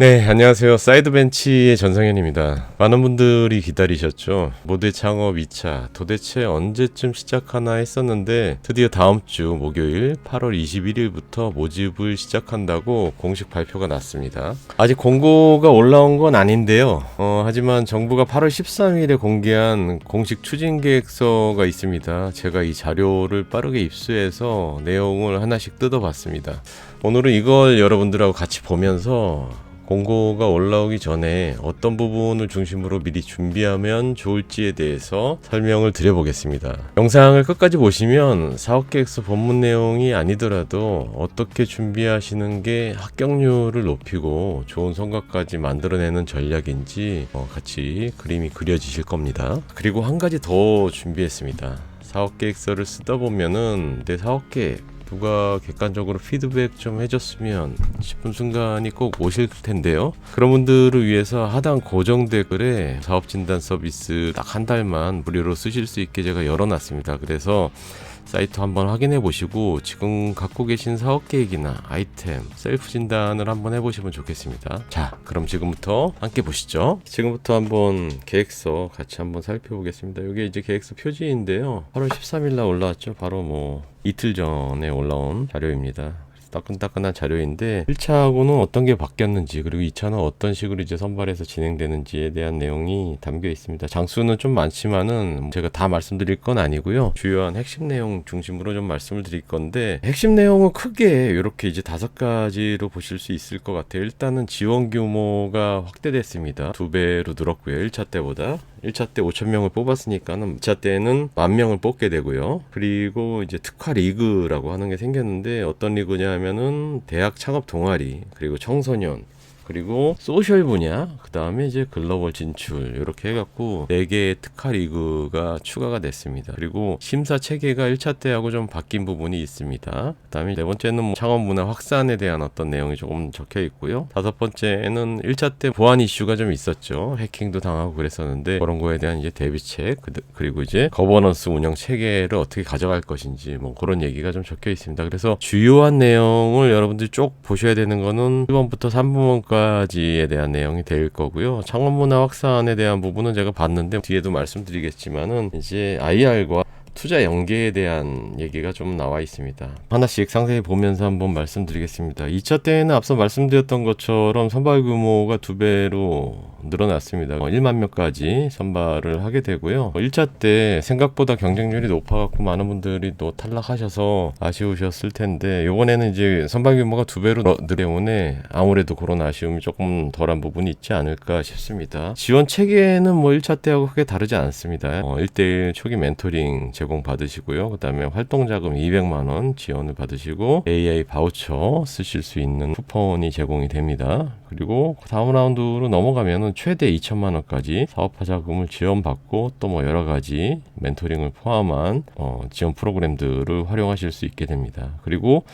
네, 안녕하세요. 사이드벤치의 전성현입니다. 많은 분들이 기다리셨죠? 모델 창업 2차 도대체 언제쯤 시작하나 했었는데 드디어 다음 주 목요일 8월 21일부터 모집을 시작한다고 공식 발표가 났습니다. 아직 공고가 올라온 건 아닌데요. 하지만 정부가 8월 13일에 공개한 공식 추진 계획서가 있습니다. 제가 이 자료를 빠르게 입수해서 내용을 하나씩 뜯어봤습니다. 오늘은 이걸 여러분들하고 같이 보면서 공고가 올라오기 전에 어떤 부분을 중심으로 미리 준비하면 좋을지에 대해서 설명을 드려보겠습니다. 영상을 끝까지 보시면 사업계획서 본문 내용이 아니더라도 어떻게 준비하시는 게 합격률을 높이고 좋은 성과까지 만들어내는 전략인지 같이 그림이 그려지실 겁니다. 그리고 한 가지 더 준비했습니다. 사업계획서를 쓰다 보면은 내 사업계획 누가 객관적으로 피드백 좀 해줬으면 싶은 순간이 꼭 오실 텐데요. 그런 분들을 위해서 하단 고정 댓글에 사업진단 서비스 딱 한 달만 무료로 쓰실 수 있게 제가 열어놨습니다. 그래서 사이트 한번 확인해 보시고 지금 갖고 계신 사업 계획이나 아이템, 셀프 진단을 한번 해보시면 좋겠습니다. 자, 그럼 지금부터 함께 보시죠. 지금부터 한번 계획서 같이 한번 살펴보겠습니다. 이게 이제 계획서 표지인데요. 8월 13일 날 올라왔죠. 바로 이틀 전에 올라온 자료입니다. 따끈따끈한 자료인데 1차하고는 어떤 게 바뀌었는지 그리고 2차는 어떤 식으로 이제 선발해서 진행되는지에 대한 내용이 담겨 있습니다. 장수는 좀 많지만은 제가 다 말씀드릴 건 아니고요. 주요한 핵심 내용 중심으로 좀 말씀을 드릴 건데 핵심 내용은 크게 이렇게 이제 5가지로 보실 수 있을 것 같아요. 일단은 지원 규모가 확대됐습니다. 2배로 늘었고요. 1차 때보다. 1차 때 5,000명을 뽑았으니까는 2차 때는 10,000명을 뽑게 되고요. 그리고 이제 특화 리그라고 하는 게 생겼는데 어떤 리그냐 하면은 대학 창업 동아리 그리고 청소년 그리고 소셜 분야, 그 다음에 이제 글로벌 진출 이렇게 해갖고 4개의 특화 리그가 추가가 됐습니다. 그리고 심사 체계가 1차 때하고 좀 바뀐 부분이 있습니다. 그 다음에 4번째는 창업 문화 확산에 대한 어떤 내용이 조금 적혀 있고요. 5번째는 1차 때 보안 이슈가 좀 있었죠. 해킹도 당하고 그랬었는데 그런 거에 대한 이제 대비책 그리고 이제 거버넌스 운영 체계를 어떻게 가져갈 것인지 그런 얘기가 좀 적혀 있습니다. 그래서 주요한 내용을 여러분들이 쭉 보셔야 되는 거는 1번부터 3번까지 에 대한 내용이 될 거고요. 창업 문화 확산에 대한 부분은 제가 봤는데 뒤에도 말씀드리겠지만은 이제 IR과 투자 연계에 대한 얘기가 좀 나와 있습니다. 하나씩 상세히 보면서 한번 말씀드리겠습니다. 2차 때에는 앞서 말씀드렸던 것처럼 선발 규모가 2배로 늘어났습니다. 1만 명까지 선발을 하게 되고요. 1차 때 생각보다 경쟁률이 높아갖고 많은 분들이 또 탈락하셔서 아쉬우셨을 텐데 이번에는 이제 선발 규모가 2배로 늘기 때문에 아무래도 그런 아쉬움이 조금 덜한 부분이 있지 않을까 싶습니다. 지원 체계는 1차 때하고 크게 다르지 않습니다. 1대1 초기 멘토링 제공 받으시고요. 그 다음에 활동자금 200만원 지원을 받으시고 AI 바우처 쓰실 수 있는 쿠폰이 제공이 됩니다. 그리고 다음 라운드로 넘어가면은 최대 2천만원까지 사업화 자금을 지원받고 또 여러가지 멘토링을 포함한 지원 프로그램들을 활용하실 수 있게 됩니다. 그리고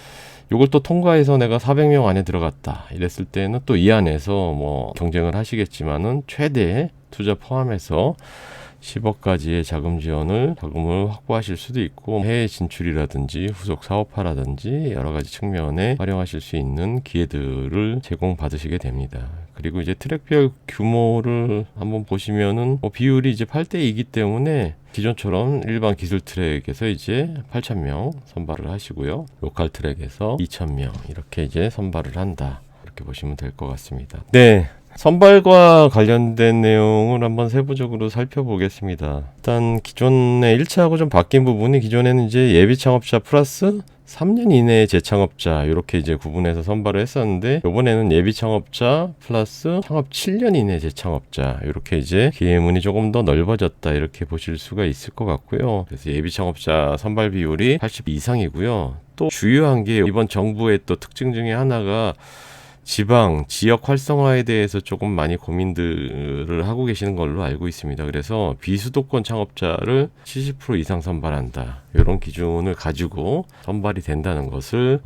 이걸 또 통과해서 내가 400명 안에 들어갔다 이랬을 때는 또 이 안에서 경쟁을 하시겠지만은 최대 투자 포함해서 10억까지의 자금을 확보하실 수도 있고 해외 진출이라든지 후속 사업화라든지 여러 가지 측면에 활용하실 수 있는 기회들을 제공받으시게 됩니다. 그리고 이제 트랙별 규모를 한번 보시면은 비율이 이제 8대2이기 때문에 기존처럼 일반 기술 트랙에서 이제 8,000명 선발을 하시고요. 로컬 트랙에서 2,000명 이렇게 이제 선발을 한다. 이렇게 보시면 될 것 같습니다. 네. 선발과 관련된 내용을 한번 세부적으로 살펴보겠습니다. 일단 기존의 1차하고 좀 바뀐 부분이 기존에는 이제 예비 창업자 플러스 3년 이내의 재창업자 이렇게 이제 구분해서 선발을 했었는데 이번에는 예비 창업자 플러스 창업 7년 이내 재창업자 이렇게 이제 기회문이 조금 더 넓어졌다 이렇게 보실 수가 있을 것 같고요. 그래서 예비 창업자 선발 비율이 80 이상이고요. 또 주요한 게 이번 정부의 또 특징 중에 하나가 지역 활성화에 대해서 조금 많이 고민들을 하고 계시는 걸로 알고 있습니다. 그래서 비수도권 창업자를 70% 이상 선발한다. 이런 기준을 가지고 선발이 된다는 것을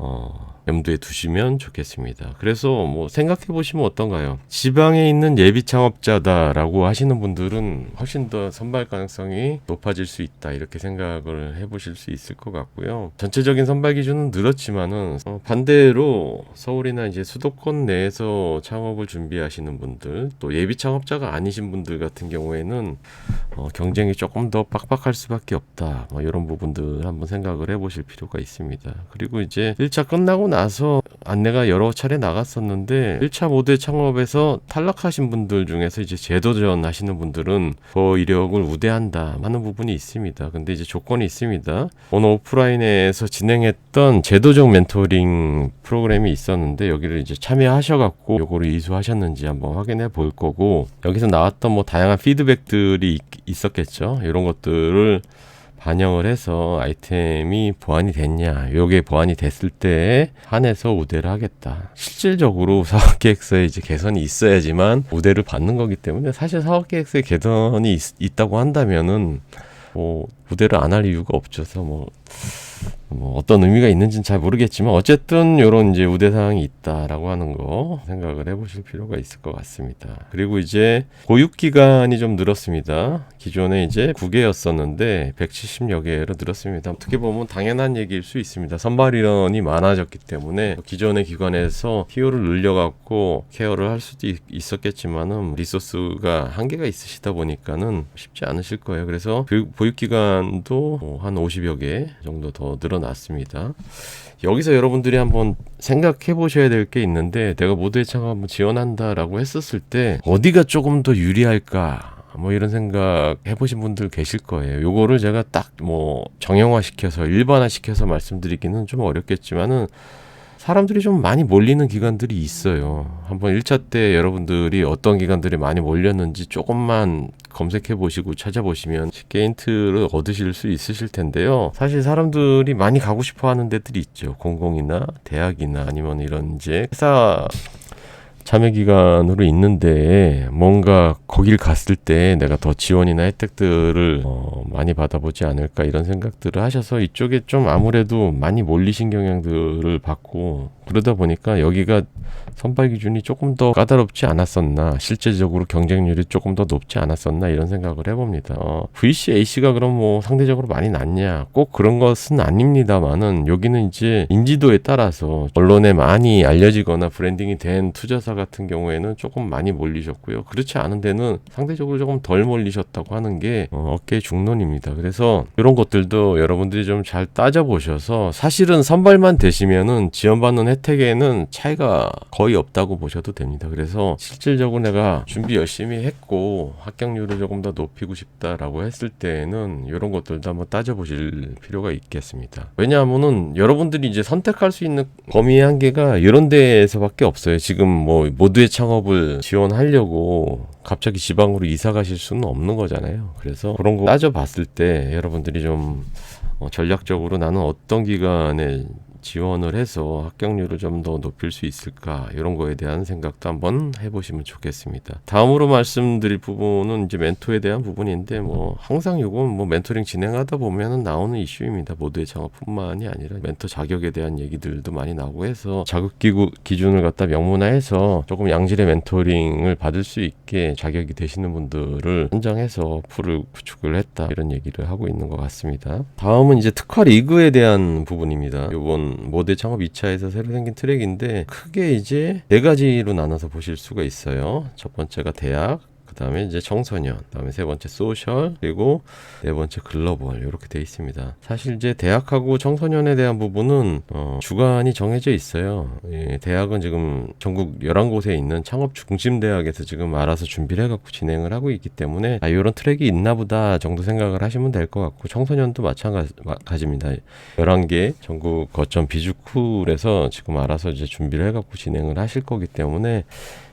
염두에 두시면 좋겠습니다. 그래서 뭐 생각해 보시면 어떤가요? 지방에 있는 예비 창업자다라고 하시는 분들은 훨씬 더 선발 가능성이 높아질 수 있다, 이렇게 생각을 해보실 수 있을 것 같고요. 전체적인 선발 기준은 늘었지만은 반대로 서울이나 이제 수도권 내에서 창업을 준비하시는 분들, 또 예비 창업자가 아니신 분들 같은 경우에는 경쟁이 조금 더 빡빡할 수밖에 없다, 이런 부분들 한번 생각을 해보실 필요가 있습니다. 그리고 이제 1차 끝나고 나서 안내가 여러 차례 나갔었는데 1차 모델 창업에서 탈락하신 분들 중에서 이제 재도전 하시는 분들은 그 이력을 우대한다 하는 부분이 있습니다. 근데 이제 조건이 있습니다. 오늘 오프라인에서 진행했던 제도적 멘토링 프로그램이 있었는데 여기를 이제 참여하셔갖고 요거를 이수하셨는지 한번 확인해 볼 거고, 여기서 나왔던 뭐 다양한 피드백들이 있었겠죠. 이런 것들을 반영을 해서 아이템이 보완이 됐냐, 요게 보완이 됐을 때에 한해서 우대를 하겠다. 실질적으로 사업계획서에 이제 개선이 있어야지만 우대를 받는 거기 때문에, 사실 사업계획서에 개선이 있다고 한다면은 뭐 우대를 안 할 이유가 없어서 뭐 어떤 의미가 있는지는 잘 모르겠지만 어쨌든 이런 이제 우대 사항이 있다라고 하는 거 생각을 해보실 필요가 있을 것 같습니다. 그리고 이제 보육 기간이 좀 늘었습니다. 기존에 이제 9개였었는데 170여 개로 늘었습니다. 어떻게 보면 당연한 얘기일 수 있습니다. 선발 인원이 많아졌기 때문에 기존의 기관에서 티오를 늘려갖고 케어를 할 수도 있었겠지만은 리소스가 한계가 있으시다 보니까는 쉽지 않으실 거예요. 그래서 보육 기간도 한 50여 개 정도 더 늘어났습니다. 여기서 여러분들이 한번 생각해 보셔야 될 게 있는데, 내가 모두의 창업 한번 지원한다라고 했었을 때 어디가 조금 더 유리할까, 뭐 이런 생각 해보신 분들 계실 거예요. 요거를 제가 딱 뭐 정형화시켜서 일반화시켜서 말씀드리기는 좀 어렵겠지만은 사람들이 좀 많이 몰리는 기관들이 있어요. 한번 1차 때 여러분들이 어떤 기관들이 많이 몰렸는지 조금만 검색해 보시고 찾아보시면 쉽게 힌트를 얻으실 수 있으실 텐데요. 사실 사람들이 많이 가고 싶어 하는 데들이 있죠. 공공이나 대학이나 아니면 이런 이제 회사 참여기관으로 있는데 뭔가 거길 갔을 때 내가 더 지원이나 혜택들을 많이 받아보지 않을까, 이런 생각들을 하셔서 이쪽에 좀 아무래도 많이 몰리신 경향들을 받고, 그러다 보니까 여기가 선발 기준이 조금 더 까다롭지 않았었나, 실제적으로 경쟁률이 조금 더 높지 않았었나, 이런 생각을 해봅니다. VC, A씨가 그럼 뭐 상대적으로 많이 낮냐, 꼭 그런 것은 아닙니다만은 여기는 이제 인지도에 따라서 언론에 많이 알려지거나 브랜딩이 된 투자사 같은 경우에는 조금 많이 몰리셨고요. 그렇지 않은 데는 상대적으로 조금 덜 몰리셨다고 하는 게 어깨의 중론입니다. 그래서 이런 것들도 여러분들이 좀 잘 따져보셔서, 사실은 선발만 되시면은 지원받는 혜택에는 차이가 거의 없다고 보셔도 됩니다. 그래서 실질적으로 내가 준비 열심히 했고 합격률을 조금 더 높이고 싶다라고 했을 때에는 이런 것들도 한번 따져보실 필요가 있겠습니다. 왜냐하면은 여러분들이 이제 선택할 수 있는 범위의 한계가 이런 데에서밖에 없어요. 지금 뭐 모두의 창업을 지원하려고 갑자기 지방으로 이사 가실 수는 없는 거잖아요. 그래서 그런 거 따져봤을 때 여러분들이 좀 전략적으로 나는 어떤 기관에 지원을 해서 합격률을 좀 더 높일 수 있을까, 이런 거에 대한 생각도 한번 해보시면 좋겠습니다. 다음으로 말씀드릴 부분은 이제 멘토에 대한 부분인데, 뭐 항상 이건 뭐 멘토링 진행하다 보면은 나오는 이슈입니다. 모두의 창업뿐만이 아니라 멘토 자격에 대한 얘기들도 많이 나오고 해서 자격 기준을 갖다 명문화해서 조금 양질의 멘토링을 받을 수 있게 자격이 되시는 분들을 선정해서 풀을 구축을 했다, 이런 얘기를 하고 있는 것 같습니다. 다음은 이제 특화 리그에 대한 부분입니다. 이번 모델 창업 2차에서 새로 생긴 트랙인데 크게 이제 4가지로 나눠서 보실 수가 있어요. 첫 번째가 대학, 그 다음에 이제 청소년, 그 다음에 세 번째 소셜, 그리고 네 번째 글로벌, 이렇게 되어 있습니다. 사실 이제 대학하고 청소년에 대한 부분은 주관이 정해져 있어요. 예, 대학은 지금 전국 11곳에 있는 창업 중심 대학에서 지금 알아서 준비를 해갖고 진행을 하고 있기 때문에 이런 트랙이 있나 보다 정도 생각을 하시면 될 것 같고, 청소년도 마찬가지입니다. 11개 전국 거점 비주쿨에서 지금 알아서 이제 준비를 해갖고 진행을 하실 거기 때문에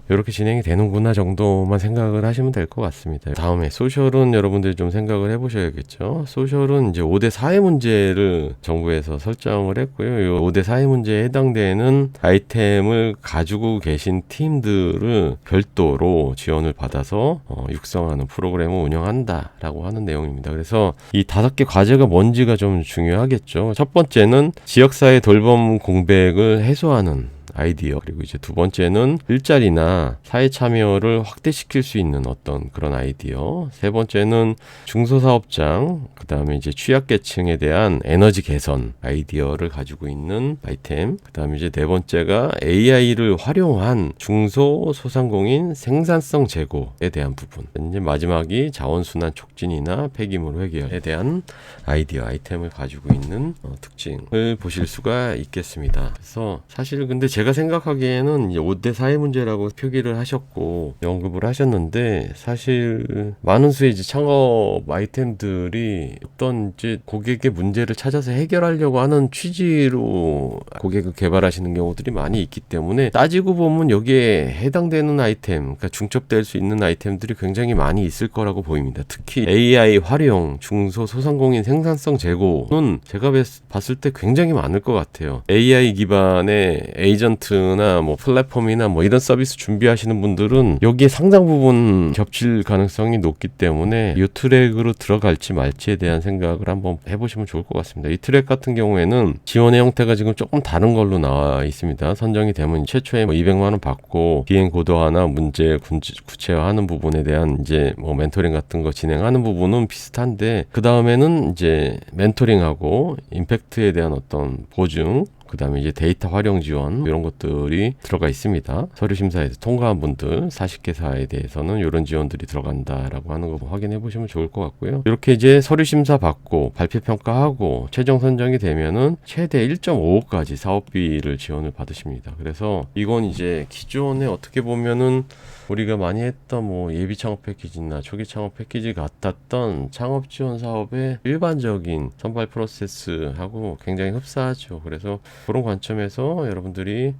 이렇게 진행이 되는구나 정도만 생각을 하시면 될 것 같습니다. 다음에 소셜은 여러분들이 좀 생각을 해보셔야겠죠. 소셜은 이제 5대 4의 문제를 정부에서 설정을 했고요. 이 5대 4의 문제에 해당되는 아이템을 가지고 계신 팀들을 별도로 지원을 받아서 육성하는 프로그램을 운영한다라고 하는 내용입니다. 그래서 이 5개 과제가 뭔지가 좀 중요하겠죠. 첫 번째는 지역사회 돌봄 공백을 해소하는 아이디어, 그리고 이제 두 번째는 일자리나 사회 참여를 확대시킬 수 있는 어떤 그런 아이디어, 세 번째는 중소사업장, 그 다음에 이제 취약계층에 대한 에너지 개선 아이디어를 가지고 있는 아이템, 그 다음에 이제 네 번째가 AI를 활용한 중소소상공인 생산성 제고에 대한 부분, 이제 마지막이 자원순환 촉진이나 폐기물 회계에 대한 아이템을 가지고 있는 특징을 보실 수가 있겠습니다. 그래서 사실 근데 제가 생각하기에는 이제 5대 4의 문제라고 표기를 하셨고 언급을 하셨는데, 사실 많은 수의 이제 창업 아이템들이 어떤 이제 고객의 문제를 찾아서 해결하려고 하는 취지로 고객을 개발하시는 경우들이 많이 있기 때문에, 따지고 보면 여기에 해당되는 아이템, 그러니까 중첩될 수 있는 아이템들이 굉장히 많이 있을 거라고 보입니다. 특히 AI 활용, 중소소상공인 생산성 제고는 제가 봤을 때 굉장히 많을 것 같아요. AI 기반의 에이전트나 뭐 플랫폼이나 뭐 이런 서비스 준비하시는 분들은 여기에 상당 부분 겹칠 가능성이 높기 때문에 이 트랙으로 들어갈지 말지에 대한 생각을 한번 해보시면 좋을 것 같습니다. 이 트랙 같은 경우에는 지원의 형태가 지금 조금 다른 걸로 나와 있습니다. 선정이 되면 최초에 뭐 200만 원 받고 비행 고도화나 문제 구체화하는 부분에 대한 이제 뭐 멘토링 같은 거 진행하는 부분은 비슷한데, 그 다음에는 이제 멘토링하고 임팩트에 대한 어떤 보증, 그 다음에 이제 데이터 활용 지원, 이런 것들이 들어가 있습니다. 서류 심사에서 통과한 분들 40개사에 대해서는 이런 지원들이 들어간다라고 하는 거 확인해 보시면 좋을 것 같고요. 이렇게 이제 서류 심사 받고 발표 평가하고 최종 선정이 되면은 최대 1.5억까지 사업비를 지원을 받으십니다. 그래서 이건 이제 기존에 어떻게 보면은 우리가 많이 했던 뭐 예비 창업 패키지나 초기 창업 패키지 같았던 창업 지원 사업의 일반적인 선발 프로세스하고 굉장히 흡사하죠. 그래서 그런 관점에서 여러분들이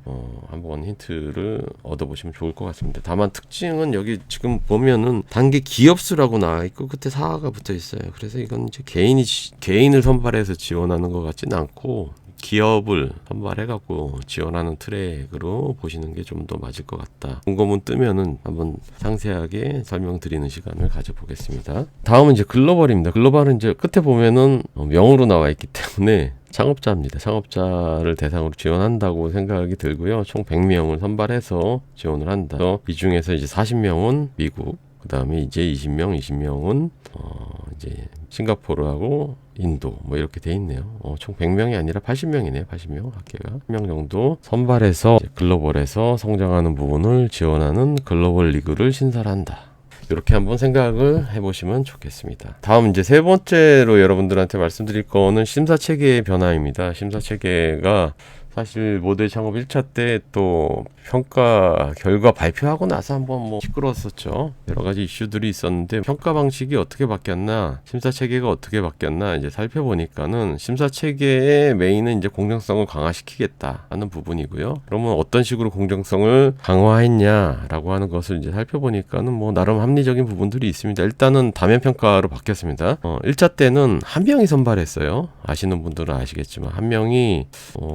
한번 힌트를 얻어보시면 좋을 것 같습니다. 다만 특징은 여기 지금 보면은 단계 기업수라고 나와 있고 끝에 사가 붙어 있어요. 그래서 이건 이제 개인을 선발해서 지원하는 것 같지는 않고 기업을 선발해갖고 지원하는 트랙으로 보시는 게 좀 더 맞을 것 같다. 공고문 뜨면은 한번 상세하게 설명드리는 시간을 가져보겠습니다. 다음은 이제 글로벌입니다. 글로벌은 이제 끝에 보면은 명으로 나와 있기 때문에 창업자입니다. 창업자를 대상으로 지원한다고 생각이 들고요. 총 100명을 선발해서 지원을 한다. 이 중에서 이제 40명은 미국, 그 다음에 이제 20명은 이제 싱가포르하고 인도 뭐 이렇게 돼 있네요. 총 100명이 아니라 80명이네요. 80명 학계가 1명 정도 선발해서 글로벌에서 성장하는 부분을 지원하는 글로벌 리그를 신설한다. 이렇게 한번 생각을 해보시면 좋겠습니다. 다음 이제 세 번째로 여러분들한테 말씀드릴 거는 심사체계의 변화입니다. 심사체계가 사실 모델 창업 1차 때 또 평가 결과 발표하고 나서 한번 뭐 시끄러웠었죠. 여러 가지 이슈들이 있었는데 평가 방식이 어떻게 바뀌었나, 심사 체계가 어떻게 바뀌었나 이제 살펴보니까는 심사 체계의 메인은 이제 공정성을 강화시키겠다 하는 부분이고요. 그러면 어떤 식으로 공정성을 강화했냐라고 하는 것을 이제 살펴보니까는 뭐 나름 합리적인 부분들이 있습니다. 일단은 다면 평가로 바뀌었습니다. 1차 때는 한 명이 선발했어요. 아시는 분들은 아시겠지만 한 명이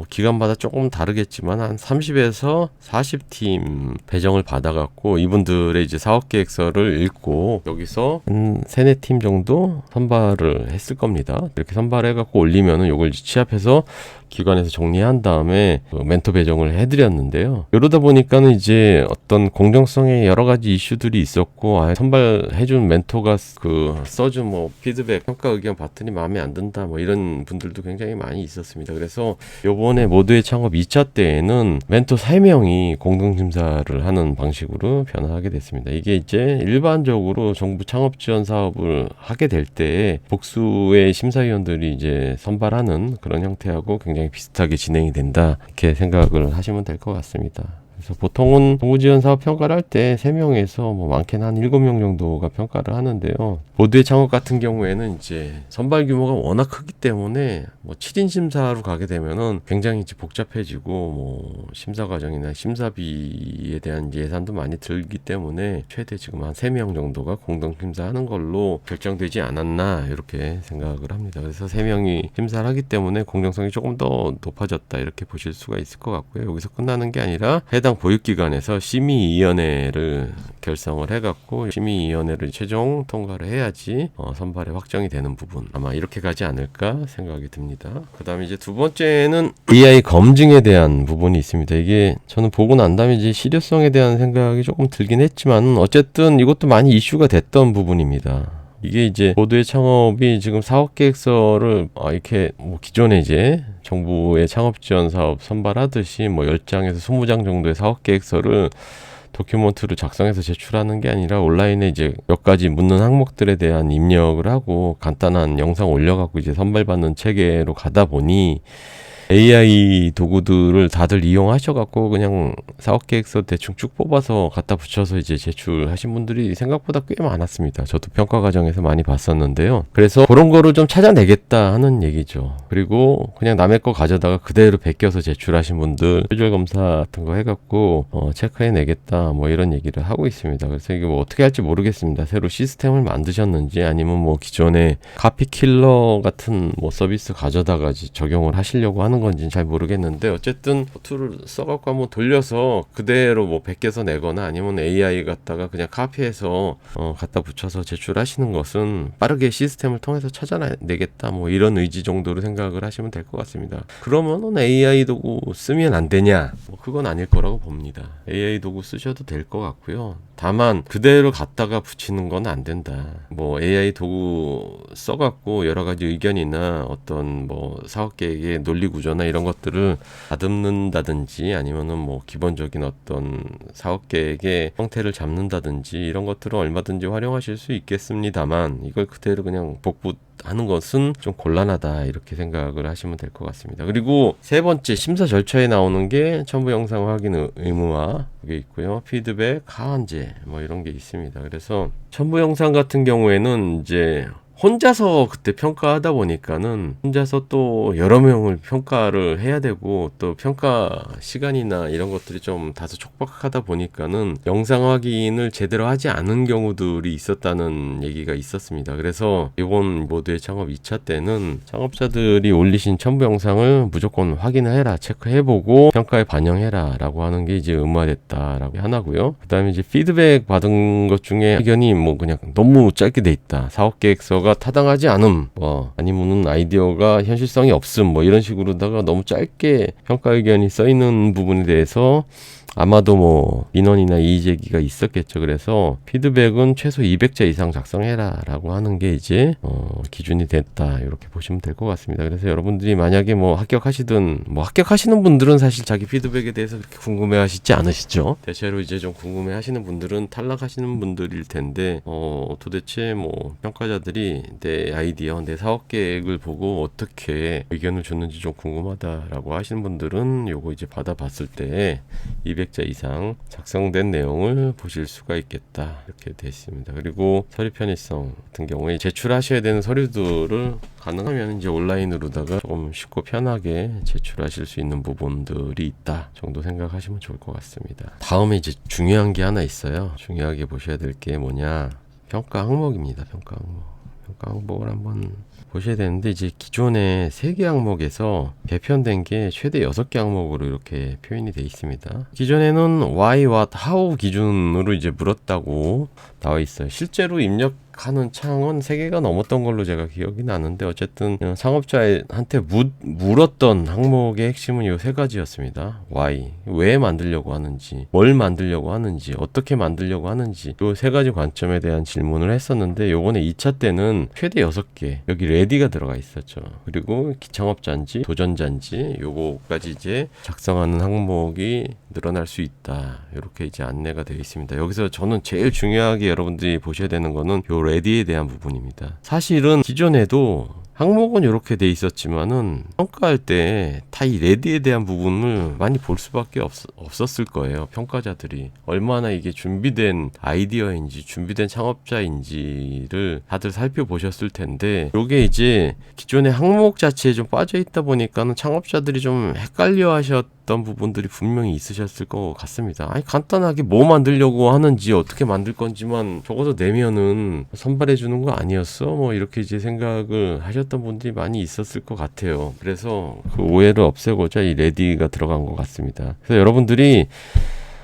기간마다 조금 다르겠지만 한 30에서 40팀 배정을 받아갖고 이분들의 이제 사업계획서를 읽고 여기서 한 3-4팀 정도 선발을 했을 겁니다. 이렇게 선발해갖고 올리면은 요걸 취합해서 기관에서 정리한 다음에 멘토 배정을 해드렸는데요. 이러다 보니까는 이제 어떤 공정성의 여러 가지 이슈들이 있었고, 선발해준 멘토가 써준 뭐 피드백, 평가 의견 봤더니 마음에 안 든다 뭐 이런 분들도 굉장히 많이 있었습니다. 그래서 요번에 모두의 창업 2차 때에는 멘토 3명이 공동심사를 하는 방식으로 변화하게 됐습니다. 이게 이제 일반적으로 정부 창업 지원 사업을 하게 될 때 복수의 심사위원들이 이제 선발하는 그런 형태하고 굉장히 비슷하게 진행이 된다, 이렇게 생각을 하시면 될 것 같습니다. 그래서 보통은 공무지원 사업 평가를 할 때 3명에서 뭐 많게는 한 7명 정도가 평가를 하는데요. 모두의 창업 같은 경우에는 이제 선발 규모가 워낙 크기 때문에 뭐 7인 심사로 가게 되면은 굉장히 이제 복잡해지고 뭐 심사 과정이나 심사비에 대한 예산도 많이 들기 때문에 최대 지금 한 3명 정도가 공동 심사하는 걸로 결정되지 않았나 이렇게 생각을 합니다. 그래서 3명이 심사를 하기 때문에 공정성이 조금 더 높아졌다 이렇게 보실 수가 있을 것 같고요. 여기서 끝나는 게 아니라 해당 보육기관에서 심의위원회를 결성을 해갖고 심의위원회를 최종 통과를 해야지 선발에 확정이 되는 부분, 아마 이렇게 가지 않을까 생각이 듭니다. 그 다음에 이제 두 번째는 AI 검증에 대한 부분이 있습니다. 이게 저는 보고 난 다음에 이제 실효성에 대한 생각이 조금 들긴 했지만 어쨌든 이것도 많이 이슈가 됐던 부분입니다. 이게 이제 모두의 창업이 지금 사업계획서를 이렇게 뭐 기존에 이제 정부의 창업지원 사업 선발하듯이 뭐 10장에서 20장 정도의 사업계획서를 도큐먼트를 작성해서 제출하는 게 아니라 온라인에 이제 몇 가지 묻는 항목들에 대한 입력을 하고 간단한 영상 올려갖고 이제 선발받는 체계로 가다 보니 AI 도구들을 다들 이용하셔갖고 그냥 사업계획서 대충 쭉 뽑아서 갖다 붙여서 이제 제출하신 분들이 생각보다 꽤 많았습니다. 저도 평가 과정에서 많이 봤었는데요. 그래서 그런 거를 좀 찾아내겠다 하는 얘기죠. 그리고 그냥 남의 거 가져다가 그대로 베껴서 제출하신 분들 표절 검사 같은 거 해갖고 체크해내겠다 뭐 이런 얘기를 하고 있습니다. 그래서 이게 뭐 어떻게 할지 모르겠습니다. 새로 시스템을 만드셨는지 아니면 뭐 기존에 카피킬러 같은 뭐 서비스 가져다가 적용을 하시려고 하는 건지는 잘 모르겠는데 어쨌든 툴을 써갖고 한번 돌려서 그대로 뭐 베껴서 내거나 아니면 AI 갖다가 그냥 카피해서 갖다 붙여서 제출하시는 것은 빠르게 시스템을 통해서 찾아내겠다 뭐 이런 의지 정도로 생각을 하시면 될 것 같습니다. 그러면은 AI 도구 쓰면 안 되냐? 뭐 그건 아닐 거라고 봅니다. AI 도구 쓰셔도 될 것 같고요. 다만 그대로 갖다가 붙이는 건 안 된다. 뭐 AI 도구 써갖고 여러 가지 의견이나 어떤 뭐 사업 계획의 논리 구조나 이런 것들을 다듬는다든지 아니면은 뭐 기본적인 어떤 사업 계획의 형태를 잡는다든지 이런 것들은 얼마든지 활용하실 수 있겠습니다만 이걸 그대로 그냥 복붙하는 것은 좀 곤란하다 이렇게 생각을 하시면 될 것 같습니다. 그리고 세 번째 심사 절차에 나오는 게 첨부 영상 확인 의무화 그게 있고요. 피드백, 하한제 뭐 이런 게 있습니다. 그래서 첨부 영상 같은 경우에는 이제 혼자서 그때 평가하다 보니까는 혼자서 또 여러 명을 평가를 해야 되고 또 평가 시간이나 이런 것들이 좀 다소 촉박하다 보니까는 영상 확인을 제대로 하지 않은 경우들이 있었다는 얘기가 있었습니다. 그래서 이번 모두의 창업 2차 때는 창업자들이 올리신 첨부 영상을 무조건 확인을 해라, 체크해보고 평가에 반영해라 라고 하는 게 이제 의무화됐다라고 하나고요. 그 다음에 이제 피드백 받은 것 중에 의견이 뭐 그냥 너무 짧게 돼 있다. 사업계획서가 타당하지 않음, 아니면은 아이디어가 현실성이 없음, 뭐 이런 식으로다가 너무 짧게 평가 의견이 써 있는 부분에 대해서 아마도 뭐 민원이나 이의제기가 있었겠죠. 그래서 피드백은 최소 200자 이상 작성해라 라고 하는 게 이제 기준이 됐다 이렇게 보시면 될 것 같습니다. 그래서 여러분들이 만약에 뭐 합격하시든 뭐 합격하시는 분들은 사실 자기 피드백에 대해서 그렇게 궁금해 하시지 않으시죠. 대체로 이제 좀 궁금해 하시는 분들은 탈락하시는 분들일 텐데 도대체 뭐 평가자들이 내 아이디어, 내 사업 계획을 보고 어떻게 의견을 줬는지 좀 궁금하다라고 하시는 분들은 요거 이제 받아봤을 때 200자 이상 작성된 내용을 보실 수가 있겠다 이렇게 되어 있습니다. 그리고 서류 편의성 같은 경우에 제출하셔야 되는 서류들을 가능하면 이제 온라인으로다가 조금 쉽고 편하게 제출하실 수 있는 부분들이 있다 정도 생각하시면 좋을 것 같습니다. 다음에 이제 중요한 게 하나 있어요. 중요하게 보셔야 될 게 뭐냐, 평가 항목입니다. 평가 항목을 한번 보셔야 되는데 이제 기존에 3개 항목에서 개편된 게 최대 6개 항목으로 이렇게 표현이 되어 있습니다. 기존에는 why, what, how 기준으로 이제 물었다고 나와 있어요. 실제로 입력하는 창은 3개가 넘었던 걸로 제가 기억이 나는데 어쨌든 창업자한테 물었던 항목의 핵심은 이 3가지였습니다. why, 왜 만들려고 하는지, 뭘 만들려고 하는지, 어떻게 만들려고 하는지 이 3가지 관점에 대한 질문을 했었는데 요번에 2차 때는 최대 6개 여기 레디가 들어가 있었죠. 그리고 창업자인지 도전자인지 요거까지 이제 작성하는 항목이 늘어날 수 있다. 이렇게 이제 안내가 되어 있습니다. 여기서 저는 제일 중요하게 여러분들이 보셔야 되는 거는 요 레디에 대한 부분입니다. 사실은 기존에도 항목은 이렇게 돼 있었지만은 평가할 때 다 이 레디에 대한 부분을 많이 볼 수밖에 없었을 거예요. 평가자들이 얼마나 이게 준비된 아이디어인지 준비된 창업자인지를 다들 살펴보셨을 텐데, 요게 이제 기존의 항목 자체에 좀 빠져 있다 보니까는 창업자들이 좀 헷갈려 하셨던 부분들이 분명히 있으셨을 것 같습니다. 아니, 간단하게 뭐 만들려고 하는지 어떻게 만들 건지만 적어서 내면은 선발해 주는 거 아니었어? 뭐 이렇게 이제 생각을 하셨던 분들이 많이 있었을 것 같아요. 그래서 그 오해를 없애고자 이 레디가 들어간 것 같습니다. 그래서 여러분들이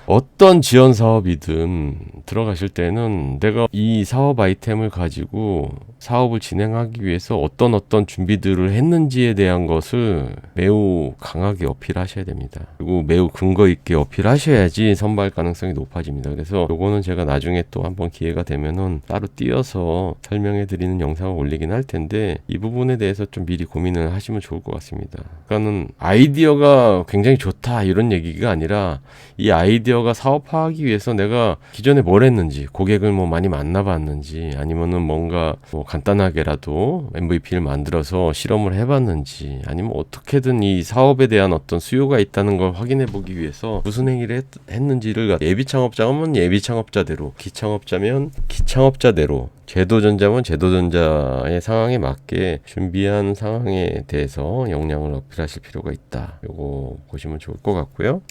어떤 지원 사업이든 들어가실 때는 내가 이 사업 아이템을 가지고 사업을 진행하기 위해서 어떤 준비들을 했는지에 대한 것을 매우 강하게 어필하셔야 됩니다. 그리고 매우 근거 있게 어필하셔야지 선발 가능성이 높아집니다. 그래서 요거는 제가 나중에 또 한번 기회가 되면은 따로 띄어서 설명해 드리는 영상을 올리긴 할 텐데, 이 부분에 대해서 좀 미리 고민을 하시면 좋을 것 같습니다. 그러니까는 아이디어가 굉장히 좋다 이런 얘기가 아니라, 이 아이디어가 사업화하기 위해서 내가 기존에 뭘 했는지, 고객을 뭐 많이 만나봤는지, 아니면은 뭔가 뭐 간단하게라도 MVP를 만들어서 실험을 해봤는지, 아니면 어떻게든 이 사업에 대한 어떤 수요가 있다는 걸 확인해 보기 위해서 무슨 행위를 했는지를, 예비 창업자면 예비 창업자대로, 기창업자면 기창업자대로, 제도전자면 제도전자의 상황에 맞게 준비한 상황에 대해서 역량을 어필하실 필요가 있다. 요거 보시면 좋을 것 같고요.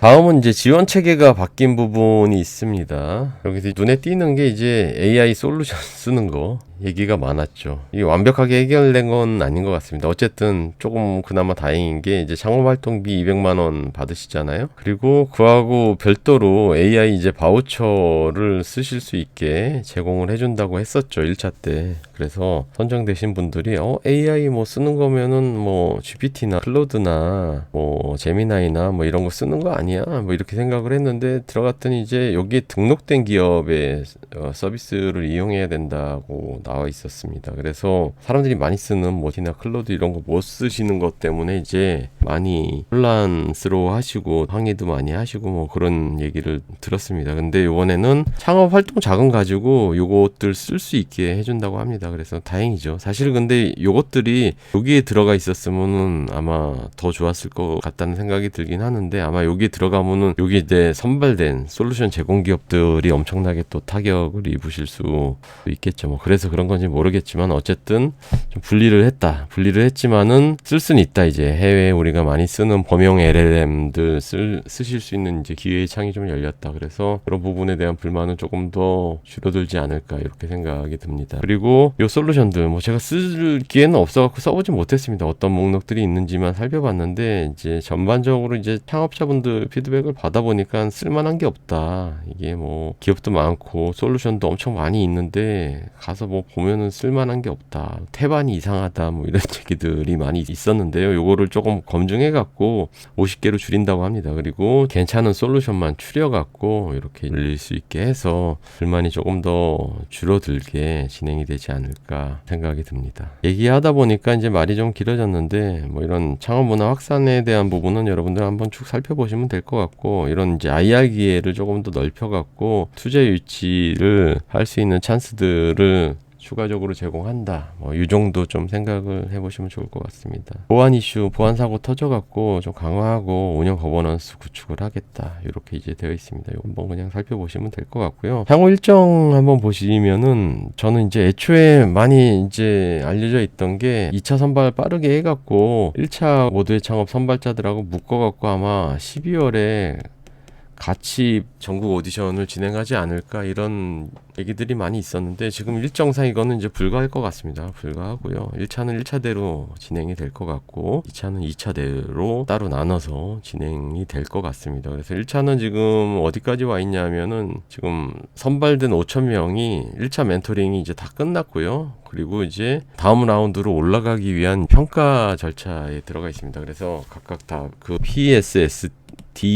다음은 이제 지원 체계가 바뀐 부분이 있습니다. 여기서 눈에 띄는 게 이제 AI 솔루션 쓰는 거 얘기가 많았죠. 이게 완벽하게 해결된 건 아닌 것 같습니다. 어쨌든 조금 그나마 다행인 게, 이제 창업활동비 200만 원 받으시잖아요. 그리고 그하고 별도로 AI 이제 바우처를 쓰실 수 있게 제공을 해준다고 했었죠, 1차 때. 그래서 선정되신 분들이 AI 뭐 쓰는 거면은 뭐 GPT나 클로드나 뭐 제미나이나 뭐 이런 거 쓰는 거 아니야? 뭐 이렇게 생각을 했는데, 들어갔더니 이제 여기에 등록된 기업의 서비스를 이용해야 된다고 나와 있었습니다. 그래서 사람들이 많이 쓰는 모티나 클로드 이런 거 못 쓰시는 것 때문에 이제 많이 혼란스러워 하시고 항의도 많이 하시고 뭐 그런 얘기를 들었습니다. 근데 이번에는 창업 활동 자금 가지고 요것들 쓸 수 있게 해준다고 합니다. 그래서 다행이죠. 사실 근데 요것들이 여기에 들어가 있었으면은 아마 더 좋았을 것 같다는 생각이 들긴 하는데, 아마 여기에 들어가면은 여기 이제 선발된 솔루션 제공 기업들이 엄청나게 또 타격을 입으실 수 있겠죠. 뭐 그래서 그런 건지 모르겠지만, 어쨌든 좀 분리를 했지만은 쓸 수는 있다. 이제 해외에 우리가 많이 쓰는 범용 LLM들 쓰실 수 있는 이제 기회의 창이 좀 열렸다. 그래서 그런 부분에 대한 불만은 조금 더 줄어들지 않을까 이렇게 생각이 듭니다. 그리고 요 솔루션들 뭐 제가 쓸 기회는 없어갖고 써보지 못했습니다. 어떤 목록들이 있는지만 살펴봤는데, 이제 전반적으로 이제 창업자분들 피드백을 받아보니까 쓸만한 게 없다. 이게 뭐 기업도 많고 솔루션도 엄청 많이 있는데 가서 뭐 보면은 쓸만한 게 없다. 태반이 이상하다. 뭐 이런 얘기들이 많이 있었는데요. 요거를 조금 검증해갖고 50개로 줄인다고 합니다. 그리고 괜찮은 솔루션만 추려갖고 이렇게 올릴 수 있게 해서 불만이 조금 더 줄어들게 진행이 되지 않을까 생각이 듭니다. 얘기하다 보니까 이제 말이 좀 길어졌는데, 뭐 이런 창업 문화 확산에 대한 부분은 여러분들 한번 쭉 살펴보시면 될 것 같고, 이런 이제 IR 기회를 조금 더 넓혀갖고 투자 유치를 할 수 있는 찬스들을 추가적으로 제공한다. 뭐 이 정도 좀 생각을 해보시면 좋을 것 같습니다. 보안 이슈, 보안 사고 터져갖고 좀 강화하고 운영 거버넌스 구축을 하겠다. 이렇게 이제 되어 있습니다. 이거 한번 그냥 살펴보시면 될 것 같고요. 향후 일정 한번 보시면은, 저는 이제 애초에 많이 이제 알려져 있던 게 2차 선발 빠르게 해갖고 1차 모두의 창업 선발자들하고 묶어갖고 아마 12월에 같이 전국 오디션을 진행하지 않을까 이런 얘기들이 많이 있었는데, 지금 일정상 이거는 이제 불가할 것 같습니다. 불가하고요. 1차는 1차대로 진행이 될 것 같고 2차는 2차대로 따로 나눠서 진행이 될 것 같습니다. 그래서 1차는 지금 어디까지 와 있냐면은, 지금 선발된 5,000명이 1차 멘토링이 이제 다 끝났고요. 그리고 이제 다음 라운드로 올라가기 위한 평가 절차에 들어가 있습니다. 그래서 각각 다 그 PSSD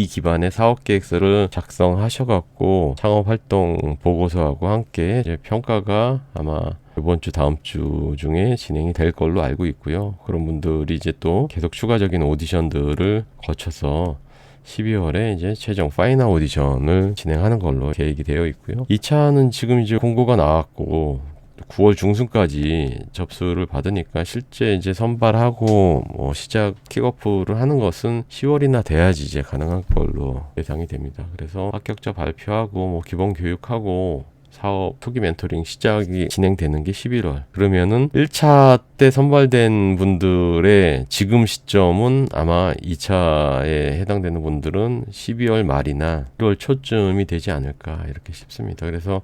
기반의 사업계획서를 작성하셔갖고 창업활동 보고서하고 함께 이제 평가가 아마 이번 주 다음 주 중에 진행이 될 걸로 알고 있고요. 그런 분들이 이제 또 계속 추가적인 오디션들을 거쳐서 12월에 이제 최종 파이널 오디션을 진행하는 걸로 계획이 되어 있고요. 2차는 지금 이제 공고가 나왔고 9월 중순까지 접수를 받으니까 실제 이제 선발하고 뭐 시작 킥오프를 하는 것은 10월이나 돼야지 이제 가능한 걸로 예상이 됩니다. 그래서 합격자 발표하고 뭐 기본 교육하고 사업 초기 멘토링 시작이 진행되는 게 11월. 그러면은 1차 때 선발된 분들의 지금 시점은 아마 2차에 해당되는 분들은 12월 말이나 1월 초쯤이 되지 않을까 이렇게 싶습니다. 그래서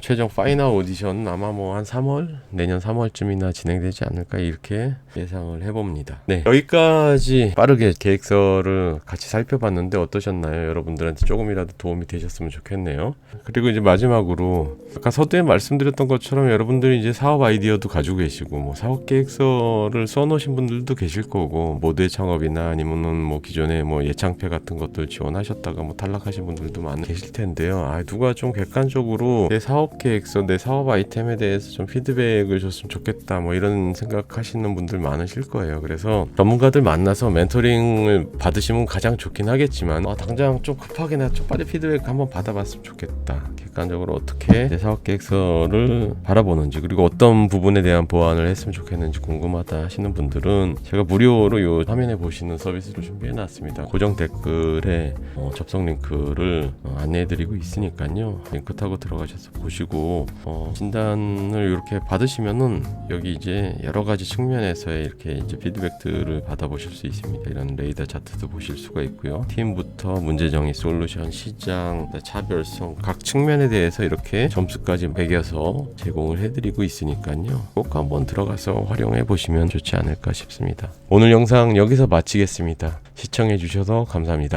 최종 파이널 오디션은 아마 뭐 한 3월, 내년 3월쯤이나 진행되지 않을까 이렇게 예상을 해봅니다. 네, 여기까지 빠르게 계획서를 같이 살펴봤는데 어떠셨나요? 여러분들한테 조금이라도 도움이 되셨으면 좋겠네요. 그리고 이제 마지막으로 아까 서두에 말씀드렸던 것처럼 여러분들이 이제 사업 아이디어도 가지고 계시고 뭐 사업 계획서를 써놓으신 분들도 계실 거고 모두의 창업이나 아니면은 뭐 기존에 뭐 예창패 같은 것들 지원하셨다가 뭐 탈락하신 분들도 많이 계실 텐데요. 누가 좀 객관적으로 내 사업 계획서, 내 사업 아이템에 대해서 좀 피드백을 줬으면 좋겠다 뭐 이런 생각하시는 분들 많으실 거예요. 그래서 전문가들 만나서 멘토링을 받으시면 가장 좋긴 하겠지만 당장 좀 급하게나 좀 빨리 피드백 한번 받아봤으면 좋겠다. 객관적으로 어떻게 내 사업 계획서를 바라보는지 그리고 어떤 부분에 대한 보완을 했으면 좋겠는지 궁금하다 하시는 분들은 제가 무료로 요 화면에 보시는 서비스를 준비해놨습니다. 고정 댓글에 접속 링크를 안내해드리고 있으니까요. 링크 타고 들어가셔서 보시고 진단을 이렇게 받으시면은 여기 이제 여러 가지 측면에서의 이렇게 이제 피드백들을 받아보실 수 있습니다. 이런 레이더 차트도 보실 수가 있고요. 팀부터 문제 정의, 솔루션, 시장, 차별성 각 측면에 대해서 이렇게 점수까지 매겨서 제공을 해드리고 있으니까요. 꼭 한번 들어가서 활용해 보시면 좋지 않을까 싶습니다. 오늘 영상 여기서 마치겠습니다. 시청해 주셔서 감사합니다.